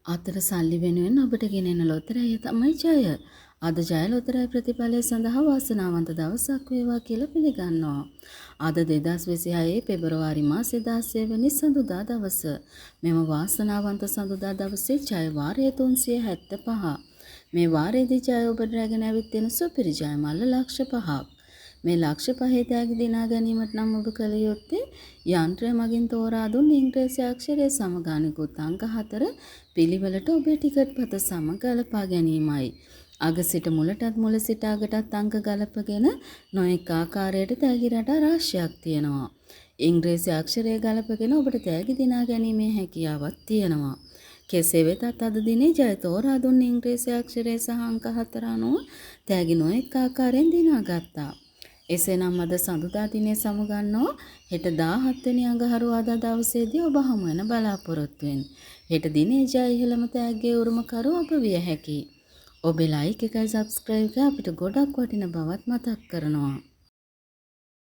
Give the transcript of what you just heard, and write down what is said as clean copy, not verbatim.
අතර සල්ලි වෙනුවෙන් ඔබට ගෙනෙන ලොතරැය තමයි ජය. අද ජය ලොතරැයි ප්‍රතිඵලය සඳහා වාසනාවන්ත දවසක් වේවා කියලා පිළිගන්නවා. අද 2026 පෙබරවාරි මාසේ 16 වෙනි සඳුදා දවස. මෙම වාසනාවන්ත සඳුදා දවසේ ජය වාරය 375. මේ වාරයේදී ජය ඔබට රැගෙන ඇවිත් තියෙන සුපිරි ජය මල්ල ලක්ෂ 5ක්. මේ ලක්ෂ 5 තෑගි දිනා ගැනීමට නම් ඔබ කළ යුත්තේ යන්ත්‍රය මගින් තෝරා දුන් ඉංග්‍රීසි අක්ෂරයේ සමග අනිකුත් අංක 4 පිළිවෙලට ඔබේ ටිකට් පත සමග ගලපා ගැනීමයි. අග සිට මුලටත් මුල සිට අගටත් අංක ගලපගෙන නොඑක ආකාරයට තෑගි රට රාශියක් තියෙනවා. ඉංග්‍රීසි අක්ෂරය ගලපගෙන ඔබට තෑගි දිනා ගැනීමේ හැකියාවක් තියෙනවා. කෙසේ වෙතත් අද දිනේ ජය තෝරා දුන් ඉංග්‍රීසි අක්ෂරය සහ අංක 4 අනුව තෑගි නොඑක ආකාරයෙන් දිනා ගත්තා. එසේනම් අද සඳුදා දිනේ සමුගන්නවා හෙට 17 වෙනි අඟහරුවාදා දවසේදී ඔබ හමු වෙන බලාපොරොත්තු වෙන්න. හෙට දිනේ ජය ඉහළම තෑග්ගේ උරුමකරු ඔබ විය හැකියි. ඔබේ ලයික් එකයි සබ්ස්ක්‍රයිබ් එක අපිට ගොඩක් වටින බවත් මතක් කරනවා.